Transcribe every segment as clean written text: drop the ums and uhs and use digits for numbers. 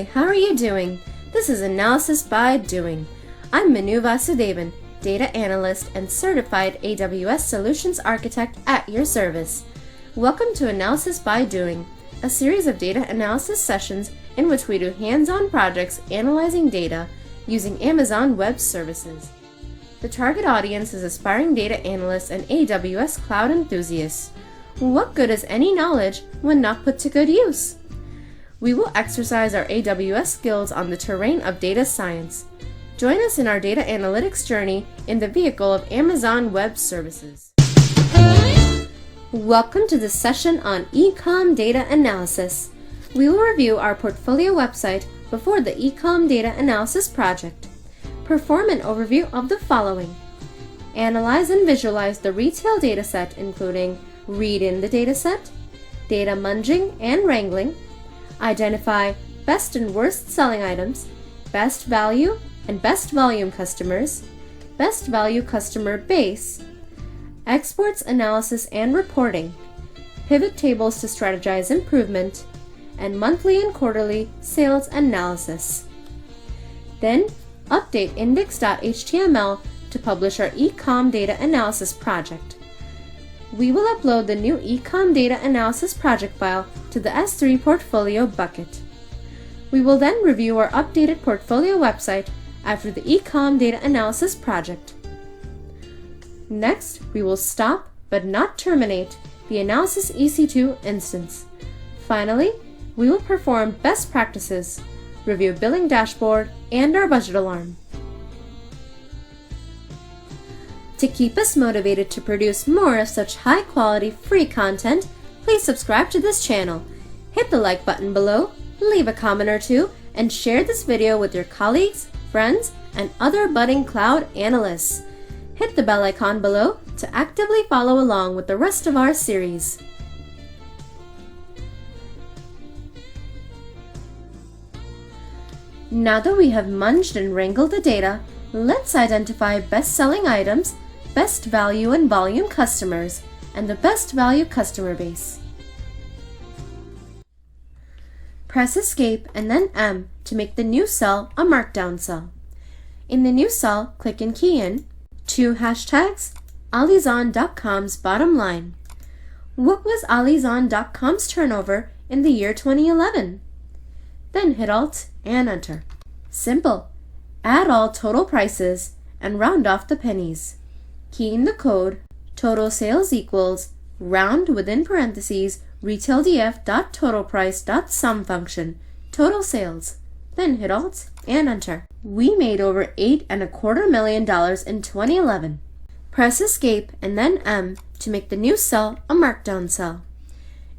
Hi, how are you doing? This is Analysis by Doing. I'm Manu Vasudevan, Data Analyst and Certified AWS Solutions Architect at your service. Welcome to Analysis by Doing, a series of data analysis sessions in which we do hands-on projects analyzing data using Amazon Web Services. The target audience is aspiring data analysts and AWS Cloud enthusiasts. What good is any knowledge when not put to good use? We will exercise our AWS skills on the terrain of data science. Join us in our data analytics journey in the vehicle of Amazon Web Services. Welcome to this session on e-com data analysis. We will review our portfolio website before the e-com data analysis project. Perform an overview of the following. Analyze and visualize the retail dataset, including read in the dataset, data munging and wrangling, identify best and worst selling items, best value and best volume customers, best value customer base, exports analysis and reporting, pivot tables to strategize improvement, and monthly and quarterly sales analysis. Then, update index.html to publish our e-com data analysis project. We will upload the new e-com data analysis project file to the S3 portfolio bucket. We will then review our updated portfolio website after the e-com data analysis project. Next, we will stop but not terminate the Analysis EC2 instance. Finally, we will perform best practices, review billing dashboard, and our budget alarm. To keep us motivated to produce more of such high-quality free content, please subscribe to this channel. Hit the like button below, leave a comment or two, and share this video with your colleagues, friends, and other budding cloud analysts. Hit the bell icon below to actively follow along with the rest of our series. Now that we have munged and wrangled the data, let's identify best-selling items, best value and volume customers, and the best value customer base. Press Escape and then M to make the new cell a markdown cell. In the new cell, click and key in 2 hashtags, Alizon.com's bottom line. What was Alizon.com's turnover in the year 2011? Then hit Alt and Enter. Simple. Add all total prices and round off the pennies. Key in the code, total sales equals, round within parentheses, retaildf.totalprice.sum function, total sales. Then hit Alt and Enter. We made over $8.25 million in 2011. Press Escape and then M to make the new cell a markdown cell.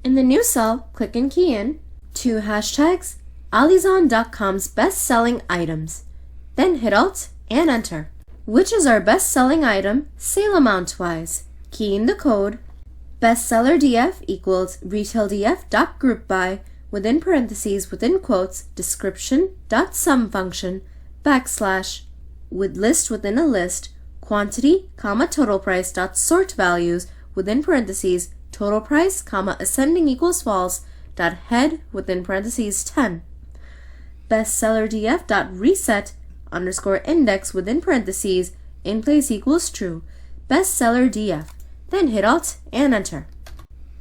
In the new cell, click and key in 2 hashtags, Alizon.com's best-selling items. Then hit Alt and Enter. Which is our best-selling item sale amount-wise? Key in the code, bestseller df equals retaildf.groupby within parentheses within quotes description.sum function backslash with list within a list quantity comma total price dot sort values within parentheses total price comma ascending equals false dot head within parentheses 10 bestseller df dot reset underscore index within parentheses in place equals true bestseller df. Then hit Alt and Enter.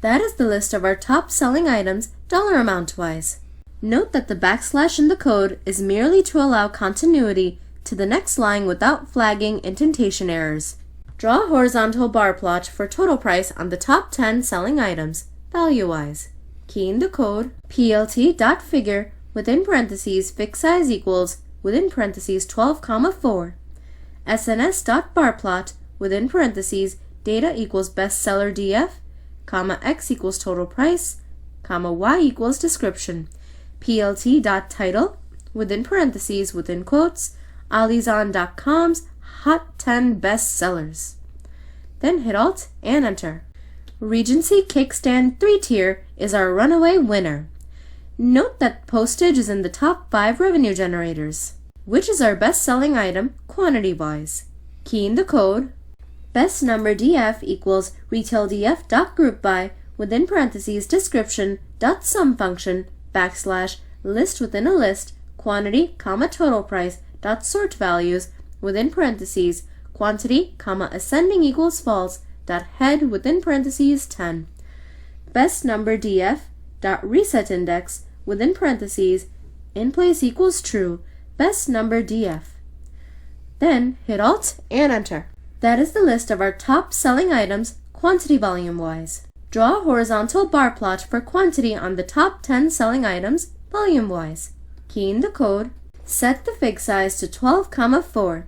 That is the list of our top selling items dollar amount wise. Note that the backslash in the code is merely to allow continuity to the next line without flagging indentation errors. Draw a horizontal bar plot for total price on the top 10 selling items value wise. Key in the code plt.figure within parentheses fixed size equals within parentheses 12,4 sns.barplot within parentheses data equals bestseller df comma x equals total price comma y equals description plt.title within parentheses within quotes Alizon.com's hot 10 best sellers. Then hit Alt and Enter. Regency Kickstand 3-tier is our runaway winner. Note that postage is in the top 5 revenue generators. Which is our best-selling item quantity-wise? Key in the code, best number df equals retaildf.groupby within parentheses description.sum function backslash list within a list, quantity, comma, total price, dot sort values, within parentheses, quantity, comma, ascending equals false, dot head within parentheses 10. Best number df, dot reset index, within parentheses, in place equals true, best number df. Then hit Alt and Enter. That is the list of our top selling items quantity volume wise. Draw a horizontal bar plot for quantity on the top 10 selling items volume wise. Key in the code. Set the fig size to 12,4.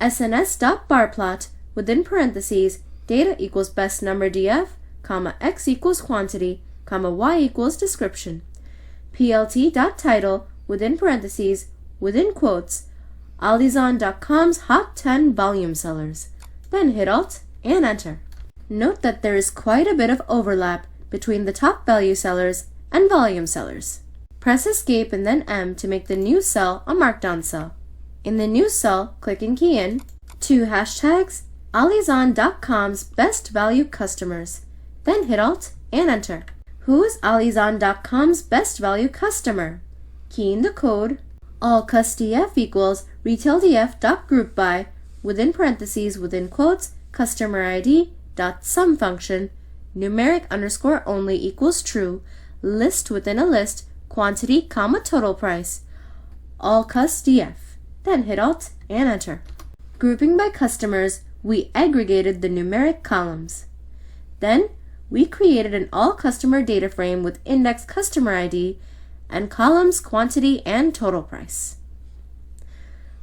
SNS.barplot within parentheses data equals best number df, comma x equals quantity, comma y equals description. PLT.title within parentheses within quotes Alizon.com's hot 10 volume sellers. Then hit Alt and Enter. Note that there is quite a bit of overlap between the top value sellers and volume sellers. Press Escape and then M to make the new cell a markdown cell. In the new cell, click and key in 2 hashtags Alizon.com's best value customers. Then hit Alt and Enter. Who is Alizon.com's best value customer? Key in the code. All cusdf equals retaildf.groupby within parentheses within quotes customer ID dot sum function numeric underscore only equals true list within a list quantity comma total price all cusdf. Then hit Alt and Enter. Grouping by customers, we aggregated the numeric columns. Then we created an all customer data frame with index customer ID and columns quantity and total price.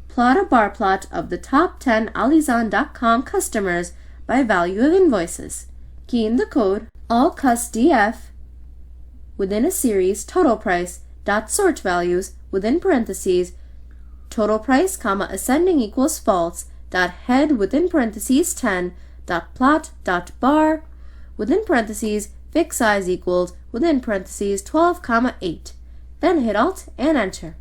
Plot a bar plot of the top 10 Alizon.com customers by value of invoices. Key in the code all cusdf within a series total price dot sort values within parentheses total price comma ascending equals false dot head within parentheses 10 dot plot dot bar within parentheses fig size equals within parentheses 12 comma 8. Then hit Alt and Enter.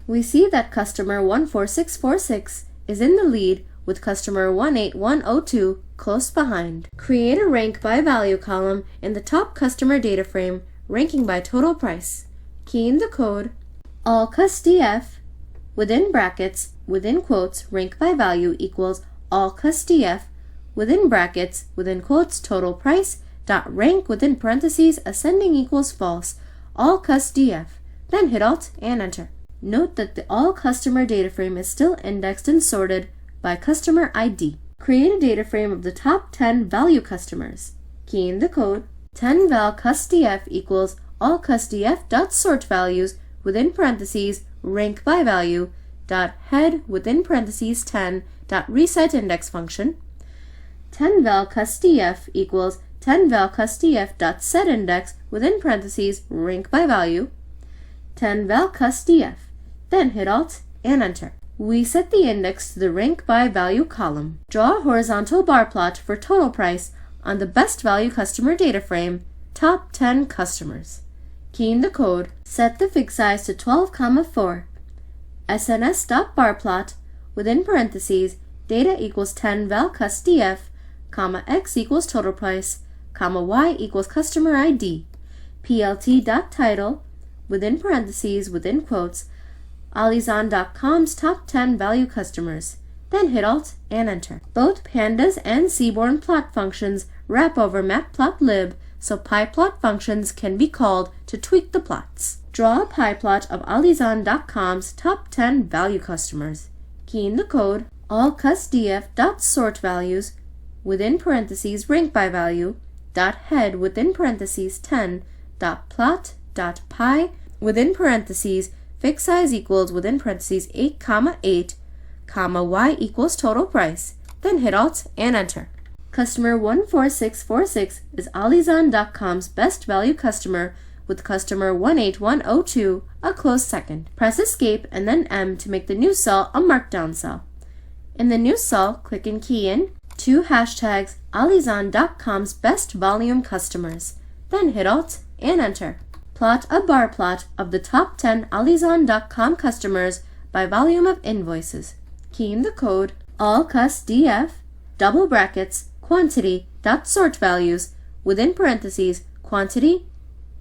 We see that customer 14646 is in the lead with customer 18102 close behind. Create a rank by value column in the top customer data frame, ranking by total price. Key in the code all cusdf within brackets within quotes rank by value equals all cusdf within brackets within quotes total price dot rank within parentheses ascending equals false all cusdf. Then hit Alt and Enter. Note that the all customer data frame is still indexed and sorted by customer ID. Create a data frame of the top 10 value customers. Key in the code 10 val cusdf equals all cusdf dot sort values within parentheses rank by value dot head within parentheses 10 dot reset index function 10 val cusdf equals 10 val cusdf dot set index within parentheses rank by value 10 val cusdf. Then hit Alt and Enter. We set the index to the rank by value column. Draw a horizontal bar plot for total price on the best value customer data frame top 10 customers. Key in the code. Set the fig size to 12,4. SNS.barplot within parentheses data equals 10 val cusdf, comma x equals total price, comma y equals customer ID. PLT.title within parentheses within quotes Alizon.com's top 10 value customers. Then hit Alt and Enter. Both pandas and seaborn plot functions wrap over matplotlib so pyplot functions can be called to tweak the plots. Draw a pyplot of Alizon.com's top 10 value customers. Key in the code all cusdf.sort values within parentheses rank by value dot head within parentheses 10 dot plot dot py within parentheses fig size equals within parentheses 8 comma 8 comma y equals total price. Then hit Alt and Enter. Customer 14646 is Alizon.com's best value customer with customer 18102 a close second. Press Escape and then M to make the new cell a markdown cell. In the new cell, click and key in 2 hashtags Alizon.com's best volume customers. Then hit Alt and Enter. Plot a bar plot of the top 10 Alizon.com customers by volume of invoices. Key in the code all cusdf double brackets quantity dot sort values within parentheses quantity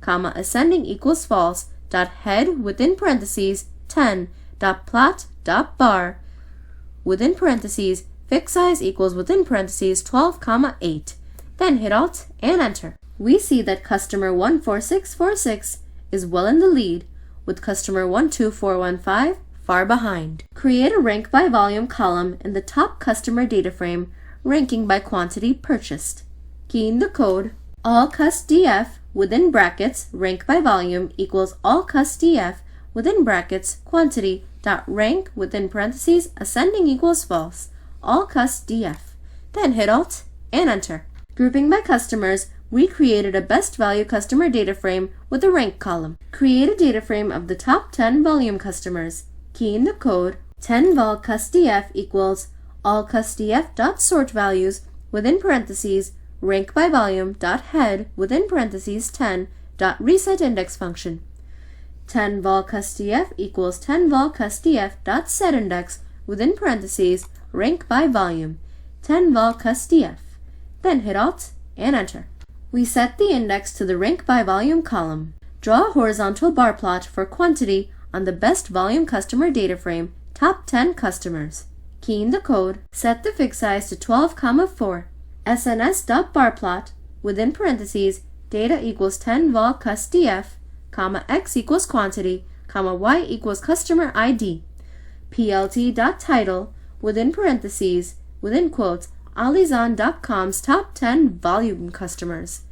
comma ascending equals false dot head within parentheses 10 dot plot dot bar within parentheses fixed size equals within parentheses 12, 8. Then hit Alt and Enter. We see that customer 14646 is well in the lead, with customer 12415 far behind. Create a rank by volume column in the top customer data frame, ranking by quantity purchased. Key in the code all cust.df within brackets rank by volume equals all cust.df within brackets quantity dot rank within parentheses ascending equals false, all cust.df. Then hit Alt and Enter. Grouping by customers, we created a best value customer data frame with a rank column. Create a data frame of the top 10 volume customers. Key in the code 10 vol cust.df equals all cust.df dot sort values within parentheses rank by volume dot head within parentheses 10 dot reset index function. 10 vol cust.df equals 10 vol cust.df dot set index within parentheses rank by volume 10 vol cust.df. Then hit Alt and Enter. We set the index to the rank by volume column. Draw a horizontal bar plot for quantity on the best volume customer data frame, top 10 customers. Key in the code, set the fixed size to 12, 4, sns.barplot within parentheses data equals 10 vol cust.df, x equals quantity, y equals customer ID, plt.title within parentheses within quotes Alizon.com's top 10 volume customers.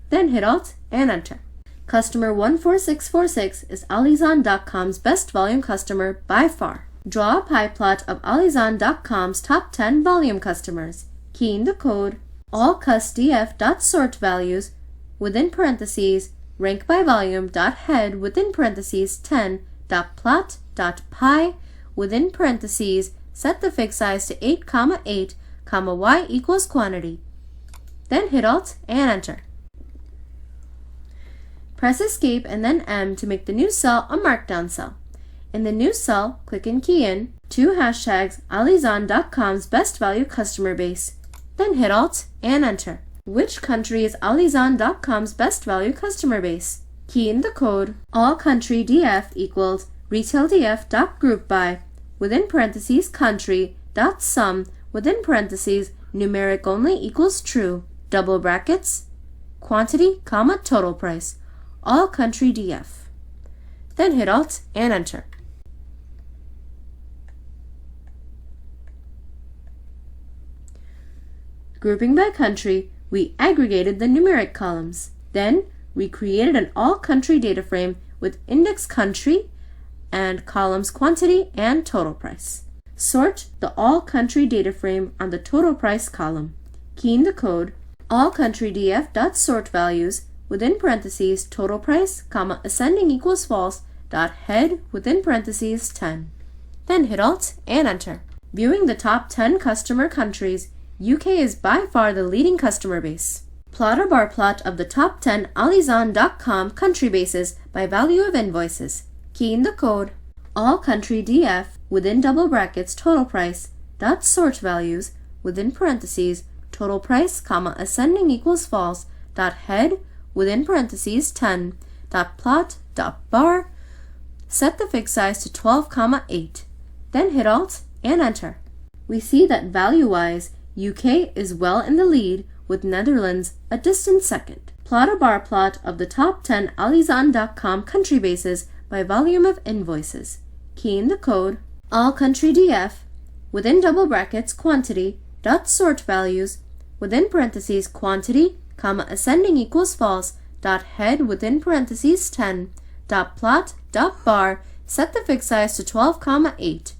Then hit Alt and Enter. Customer 14646 is Alizon.com's best volume customer by far. Draw a pie plot of Alizon.com's top 10 volume customers. Key in the code all cust.df dot sort values within parentheses rank by volume dot head within parentheses 10 dot plot dot pie within parentheses set the fixed size to 8, 8, y equals quantity. Then hit Alt and Enter. Press Escape and then M to make the new cell a markdown cell. In the new cell, click and key in 2 hashtags Alizon.com's best value customer base. Then hit Alt and Enter. Which country is Alizon.com's best value customer base? Key in the code all country df equals retaildf dot group by within parentheses country dot sum within parentheses numeric only equals true, double brackets, quantity, total price, all country df. Then hit Alt and Enter. Grouping by country, we aggregated the numeric columns. Then we created an all country data frame with index country and columns quantity and total price. Sort the all country data frame on the total price column. Key in the code all country df dot sort values within parentheses total price, ascending equals false dot head within parentheses 10. Then hit Alt and Enter. Viewing the top 10 customer countries, UK is by far the leading customer base. Plot a bar plot of the top 10 Alizon.com country bases by value of invoices. Key in the code all country df within double brackets total price dot sort values within parentheses total price, ascending equals false dot head within parentheses 10 dot plot dot bar set the fixed size to 12, 8. Then hit Alt and Enter. We see that value-wise, UK is well in the lead with Netherlands a distant second. Plot a bar plot of the top 10 Alizon.com country bases by volume of invoices. Key in the code all country df within double brackets quantity dot sort values within parentheses quantity, ascending equals false dot head within parentheses 10 dot plot dot bar set the fixed size to 12, 8.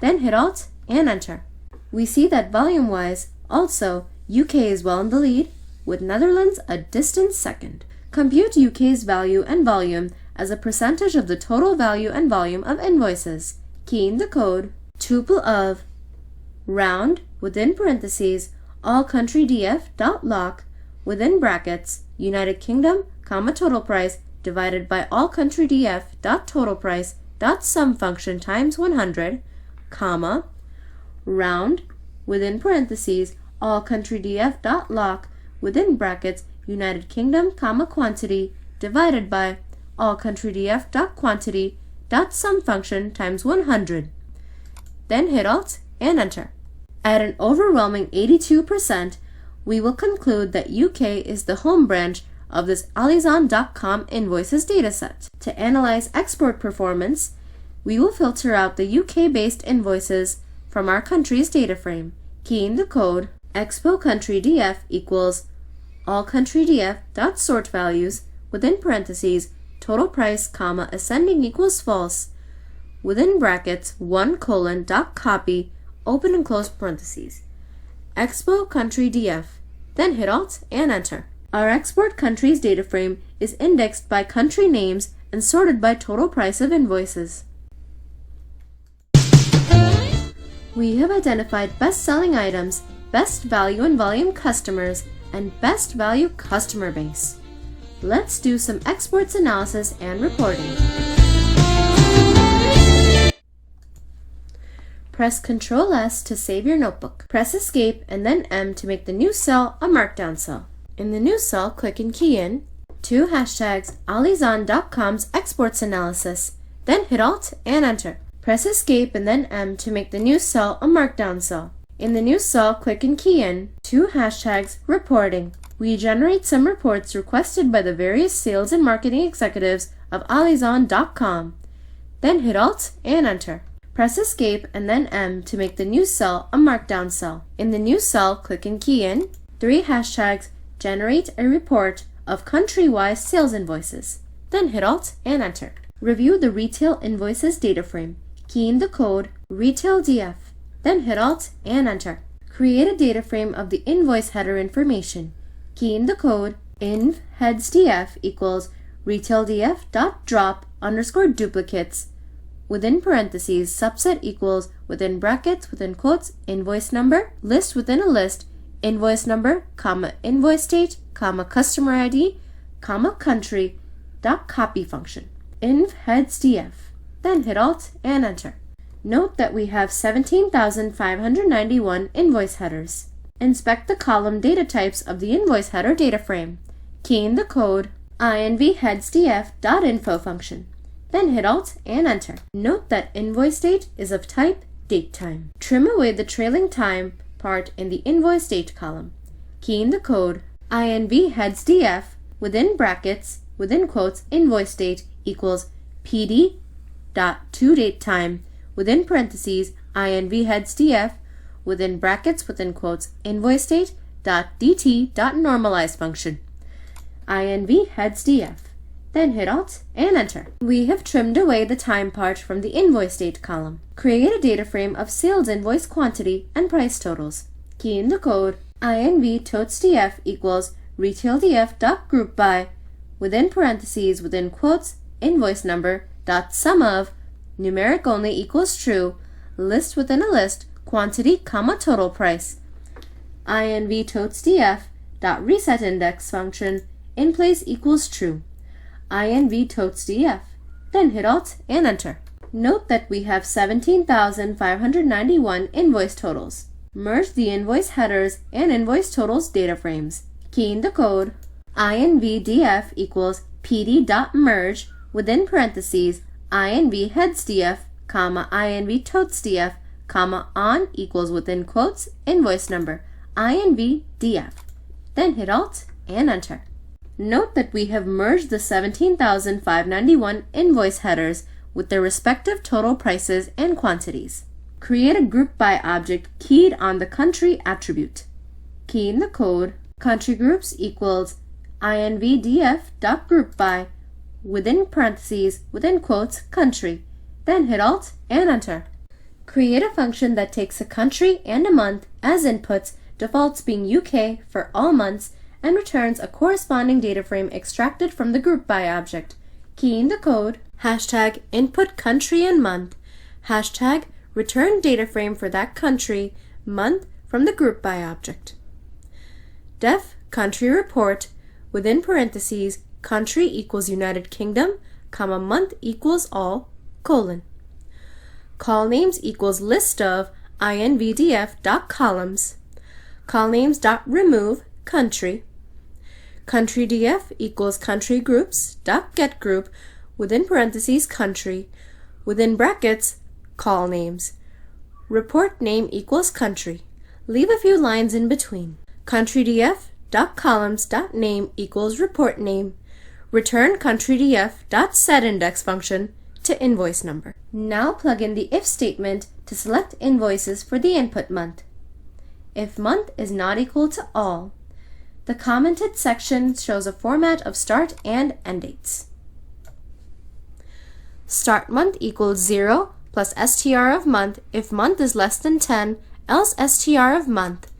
Then hit Alt and Enter. We see that volume-wise, also, UK is well in the lead, with Netherlands a distant second. Compute UK's value and volume as a percentage of the total value and volume of invoices. Key in the code tuple of round within parentheses all country df dot lock within brackets United Kingdom, total price divided by all country df dot total price dot sum function times 100, round within parentheses all country df dot lock within brackets United Kingdom, quantity divided by all country df dot quantity dot sum function times 100. Then hit Alt and Enter. At an overwhelming 82%, we will conclude that UK is the home branch of this Alizon.com invoices dataset. To analyze export performance, we will filter out the UK-based invoices from our country's data frame. Key in the code expo country df equals all country df dot sort values within parentheses total price comma ascending equals false within brackets 1 colon dot copy open and close parentheses expo country df, then hit Alt and Enter. Our export country's data frame is indexed by country names and sorted by total price of invoices. We have identified best-selling items, best value and volume customers, and best value customer base. Let's do some exports analysis and reporting. Press Ctrl S to save your notebook. Press Escape and then M to make the new cell a markdown cell. In the new cell, click and key in two hashtags Alizon.com's exports analysis, then hit Alt and Enter. Press Escape and then M to make the new cell a markdown cell. In the new cell, click and key in two hashtags reporting. We generate some reports requested by the various sales and marketing executives of Alizon.com. Then hit Alt and Enter. Press Escape and then M to make the new cell a markdown cell. In the new cell, click and key in three hashtags generate a report of country-wise sales invoices. Then hit Alt and Enter. Review the retail invoices data frame. Key in the code retail df, then hit Alt and Enter. Create a data frame of the invoice header information. Key in the code inv heads df equals retail df dot drop underscore duplicates within parentheses subset equals within brackets within quotes invoice number list within a list invoice number comma invoice date comma customer ID comma country dot copy function inv heads df. Then hit Alt and Enter. Note that we have 17,591 invoice headers. Inspect the column data types of the invoice header data frame. Key in the code invheadsdf.info function. Then hit Alt and Enter. Note that invoice date is of type datetime. Trim away the trailing time part in the invoice date column. Key in the code invheadsdf within brackets within quotes invoice date equals pd dot to date time within parentheses invheadsdf within brackets within quotes invoice date dot dt dot normalize function invheadsdf. Then hit Alt and Enter. We have trimmed away the time part from the invoice date column. Create a data frame of sales invoice quantity and price totals. Key in the code invtotesdf equals retaildf dot group by within parentheses within quotes invoice number dot sum of numeric only equals true list within a list quantity comma total price invtotesdf dot reset index function in place equals true invtotesdf. Then hit Alt and Enter. Note that we have 17,591 invoice totals. Merge the invoice headers and invoice totals data frames. Key in the code invdf equals pd.merge within parentheses invheadsdf, comma invtotesdf, comma on equals within quotes invoice number invdf. Then hit Alt and Enter. Note that we have merged the 17,591 invoice headers with their respective total prices and quantities. Create a group by object keyed on the country attribute. Key in the code country groups equals invdf.groupby within parentheses within quotes country. Then hit Alt and Enter. Create a function that takes a country and a month as inputs, defaults being UK for all months, and returns a corresponding data frame extracted from the group by object. Key in the code hashtag input country and month, hashtag return data frame for that country, month from the group by object. Def country report within parentheses country equals United Kingdom, comma month equals all, colon. Call names equals list of invdf.columns, call names.remove country. Country df equals country groups dot get group within parentheses country within brackets call names. Report name equals country. Leave a few lines in between. Country df dot columns dot name equals report name. Return country df dot set index function to invoice number. Now plug in the if statement to select invoices for the input month. If month is not equal to all, the commented section shows a format of start and end dates. Start month equals 0 plus str of month if month is less than 10, else str of month.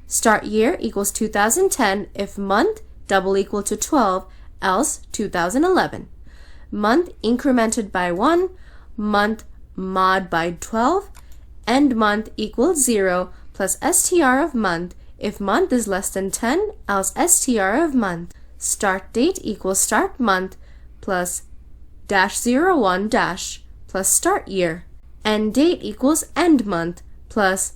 Start year equals 2010 if month double equal to 12, else 2011. Month incremented by 1, month mod by 12, end month equals 0 plus str of month if month is less than 10, else str of month. Start date equals start month plus -01 plus start year. End date equals end month plus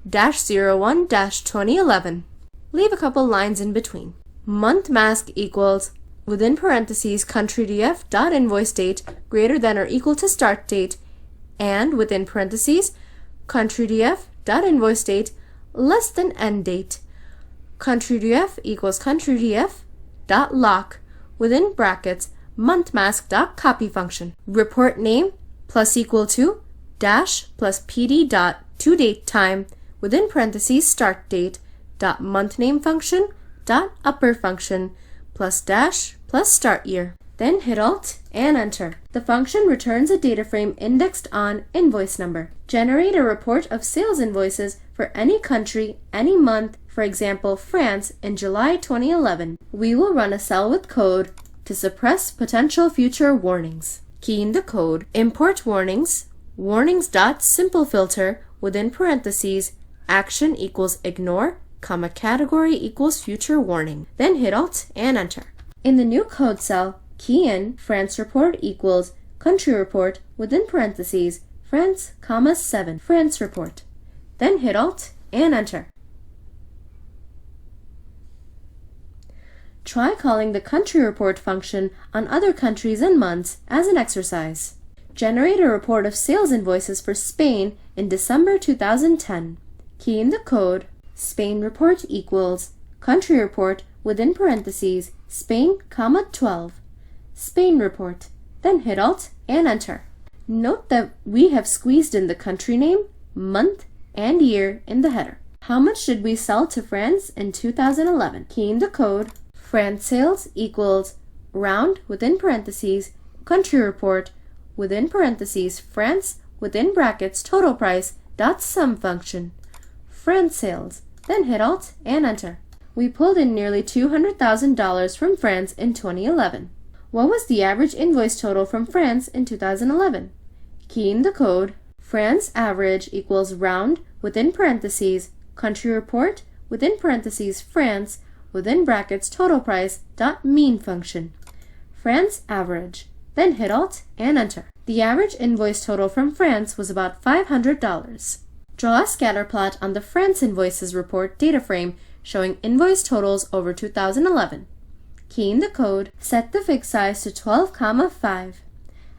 -01 2011. Leave a couple lines in between. Month mask equals within parentheses country df dot invoice date greater than or equal to start date, and within parentheses country df dot invoice date less than end date. Country df equals country df dot lock within brackets month mask dot copy function. Report name plus equal to dash plus pd dot to date time within parentheses start date dot month name function dot upper function plus dash plus start year. Then hit Alt and Enter. The function returns a data frame indexed on invoice number. Generate a report of sales invoices for any country, any month, for example, France in July 2011. We will run a cell with code to suppress potential future warnings. Key in the code, import warnings, warnings.simpleFilter within parentheses, action equals ignore, comma category equals future warning. Then hit Alt and Enter. In the new code cell, key in France report equals country report within parentheses France, comma 7 France report. Then hit Alt and Enter. Try calling the country report function on other countries and months as an exercise. Generate a report of sales invoices for Spain in December 2010. Key in the code, Spain report equals country report within parentheses Spain, comma 12 Spain report. Then hit Alt and Enter. Note that we have squeezed in the country name, month, and year in the header. How much did we sell to France in 2011? Key in the code, France sales equals round within parentheses country report within parentheses France within brackets total price dot sum function. France sales. Then hit Alt and Enter. We pulled in nearly $200,000 from France in 2011. What was the average invoice total from France in 2011? Key in the code, France average equals round within parentheses country report within parentheses France within brackets total price dot mean function. France average. Then hit Alt and Enter. The average invoice total from France was about $500. Draw a scatter plot on the France invoices report data frame showing invoice totals over 2011. Key in the code, set the fig size to 12,5.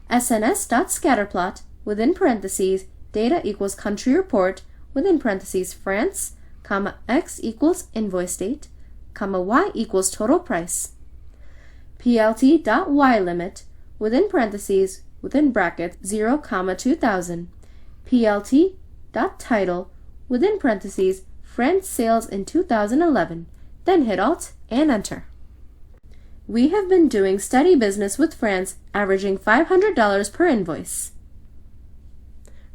SNS.scatterplot within parentheses data equals country report within parentheses France, comma X equals invoice date, comma Y equals total price. PLT.YLimit within parentheses within brackets 0, 2000. PLT.title within parentheses France sales in 2011. Then hit Alt and Enter. We have been doing steady business with France, averaging $500 per invoice.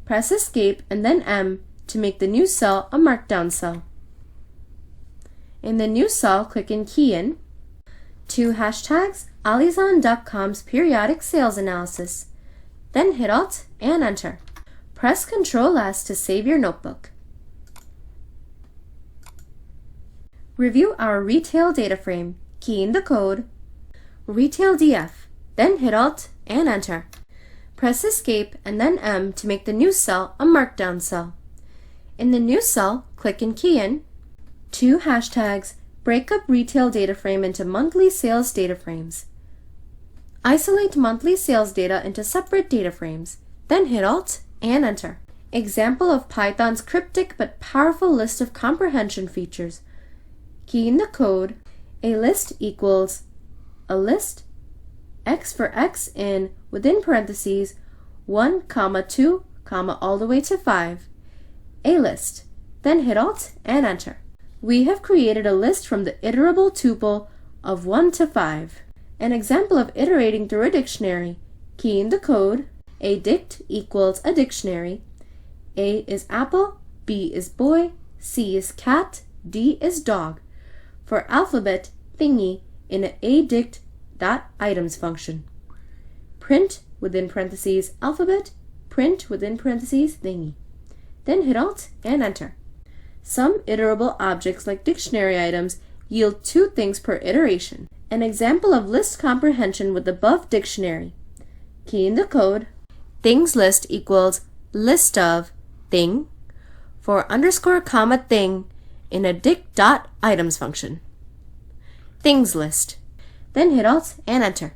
Press Escape and then M to make the new cell a markdown cell. In the new cell, click in Key In. 2 hashtags, Alizon.com's periodic sales analysis. Then hit Alt and Enter. Press Ctrl S to save your notebook. Review our retail data frame. Key in the code, Retail DF, then hit Alt and Enter. Press Escape and then M to make the new cell a markdown cell. In the new cell, click and key in 2 hashtags, Break up retail data frame into monthly sales data frames. Isolate monthly sales data into separate data frames, then hit Alt and Enter. Example of Python's cryptic but powerful list of comprehension features. Key in the code, a list equals a list, x for x in, within parentheses, 1, 2, all the way to 5, a list, then hit Alt and Enter. We have created a list from the iterable tuple of 1 to 5. An example of iterating through a dictionary. Key in the code, a dict equals a dictionary, A is apple, B is boy, C is cat, D is dog. For alphabet, thingy in an adict.items function. Print within parentheses alphabet, print within parentheses thingy. Then hit Alt and Enter. Some iterable objects like dictionary items yield 2 things per iteration. An example of list comprehension with above dictionary. Key in the code, things list equals list of thing for underscore comma thing in a dict.items function. Things list. Then hit Alt and Enter.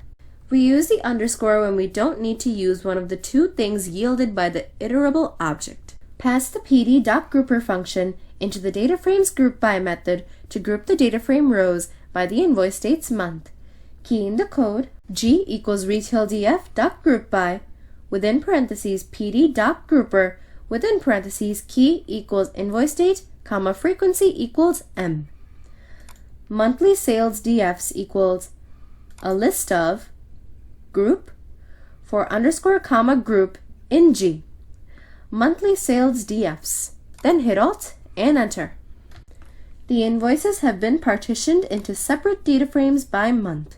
We use the underscore when we don't need to use one of the 2 things yielded by the iterable object. Pass the pd.grouper function into the data frames group by method to group the data frame rows by the invoice date's month. Key in the code, g equals retaildf.groupby within parentheses pd.grouper within parentheses key equals invoice date, comma frequency equals m. Monthly sales dfs equals a list of group for underscore comma group in G. Monthly sales dfs. Then hit Alt and Enter. The invoices have been partitioned into separate data frames by month.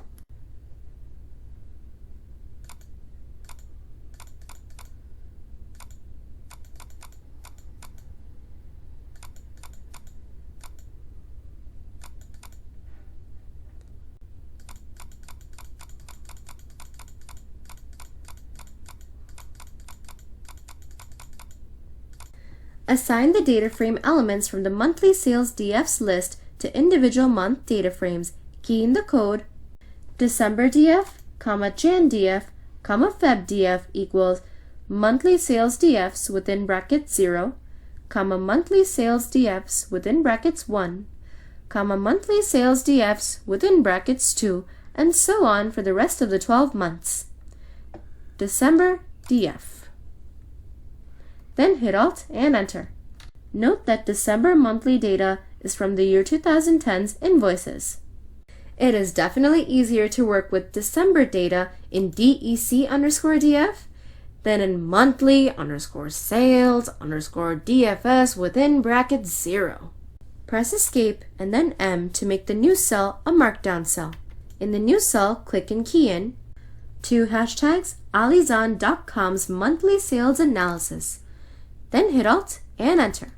Assign the data frame elements from the monthly sales DFs list to individual month data frames. Key in the code, December DF, Jan DF, Feb DF equals monthly sales DFs within brackets 0, monthly sales DFs within brackets 1, monthly sales DFs within brackets 2, and so on for the rest of the 12 months. December DF. Then hit Alt and Enter. Note that December monthly data is from the year 2010's invoices. It is definitely easier to work with December data in DEC_DF than in monthly_sales_DFS within brackets 0. Press Escape and then M to make the new cell a markdown cell. In the new cell, click and key in to hashtags Alizon.com's monthly sales analysis. Then hit Alt and Enter.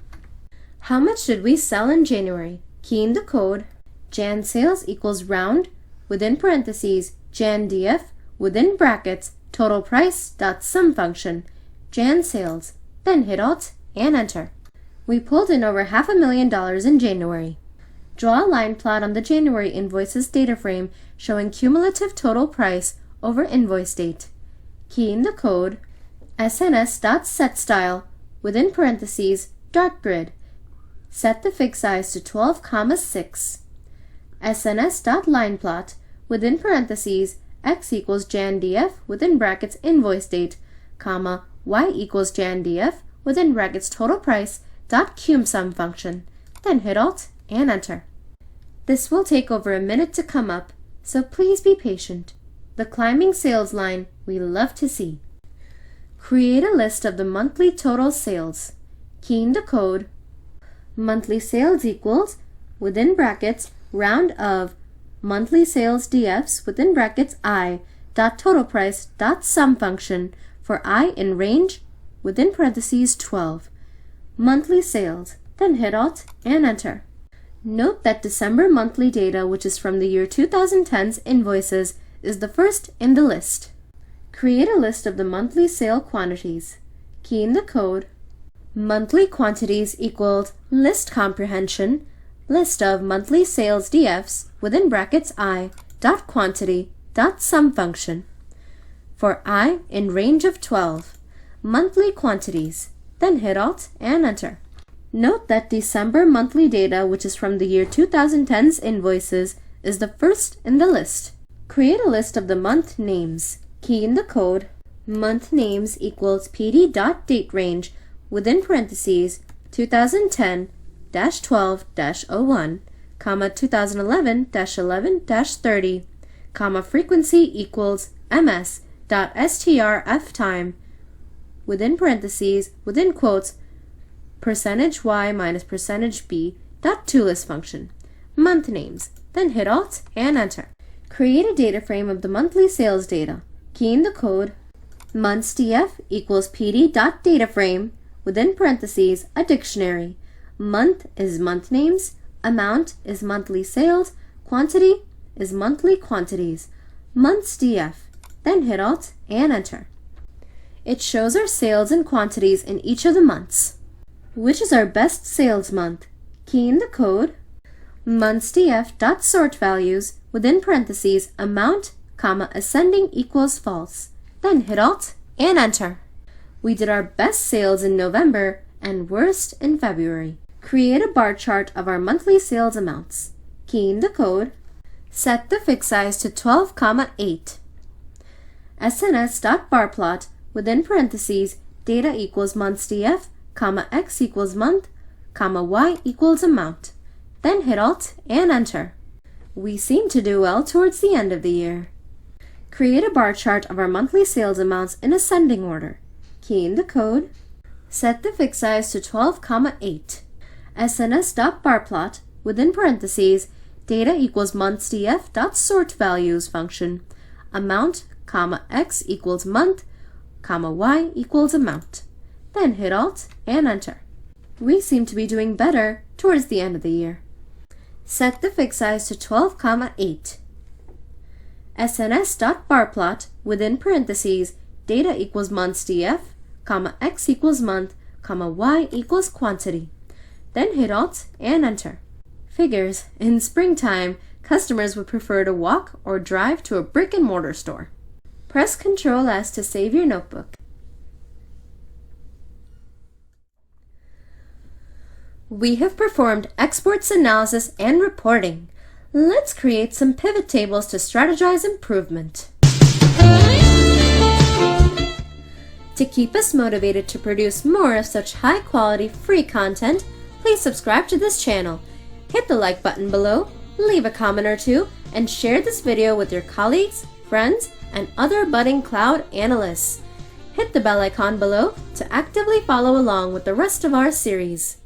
How much did we sell in January? Key in the code, Jan sales equals round, within parentheses, Jan DF, within brackets, total price dot sum function, Jan sales, then hit Alt and Enter. We pulled in over $500,000 in January. Draw a line plot on the January invoices data frame showing cumulative total price over invoice date. Key in the code, sns.setStyle, within parentheses, dot grid. Set the fig size to 12,6. sns.lineplot, within parentheses, x equals Jan DF, within brackets invoice date, y equals Jan DF, within brackets total price, dot cumsum function. Then hit Alt and Enter. This will take over a minute to come up, so please be patient. The climbing sales line we love to see. Create a list of the monthly total sales. Key in the code, monthly sales equals, within brackets, round of, monthly sales DFs within brackets I, dot total price dot sum function for I in range, within parentheses 12. Monthly sales, then hit Alt and Enter. Note that December monthly data, which is from the year 2010's invoices, is the first in the list. Create a list of the monthly sale quantities. Key in the code, monthly quantities equals list comprehension, list of monthly sales DFs within brackets I dot quantity dot sum function. For I in range of 12, monthly quantities, then hit Alt and Enter. Note that December monthly data, which is from the year 2010's invoices, is the first in the list. Create a list of the month names. Key in the code month names equals pd.daterange within parentheses 2010-12-01, 2011-11-30, frequency equals ms.strftime within parentheses, within quotes, %y minus %b dot toList function. Month names, then hit Alt and Enter. Create a data frame of the monthly sales data. Key in the code monthsdf equals pd.dataframe within parentheses a dictionary. Month is month names, amount is monthly sales, quantity is monthly quantities. Monthsdf, then hit Alt and Enter. It shows our sales and quantities in each of the months. Which is our best sales month? Key in the code monthsdf.sortValues within parentheses amount, ascending equals false. Then hit Alt and Enter. We did our best sales in November and worst in February. Create a bar chart of our monthly sales amounts. Key in the code. Set the fixed size to 12,8. SNS.barplot within parentheses data equals monthsdf, x equals month, y equals amount. Then hit Alt and Enter. We seem to do well towards the end of the year. Create a bar chart of our monthly sales amounts in ascending order. Key in the code. Set the fixed size to 12,8. SNS.barplot within parentheses data equals monthsdf.sortValues function. Amount, x equals month, y equals amount. Then hit Alt and Enter. We seem to be doing better towards the end of the year. Set the fixed size to 12,8. SNS.barplot within parentheses data equals monthsdf, x equals month, y equals quantity. Then hit Alt and Enter. Figures, in springtime, customers would prefer to walk or drive to a brick-and-mortar store. Press Ctrl S to save your notebook. We have performed exports, analysis, and reporting. Let's create some pivot tables to strategize improvement. To keep us motivated to produce more of such high-quality free content, please subscribe to this channel. Hit the like button below, leave a comment or two, and share this video with your colleagues, friends, and other budding cloud analysts. Hit the bell icon below to actively follow along with the rest of our series.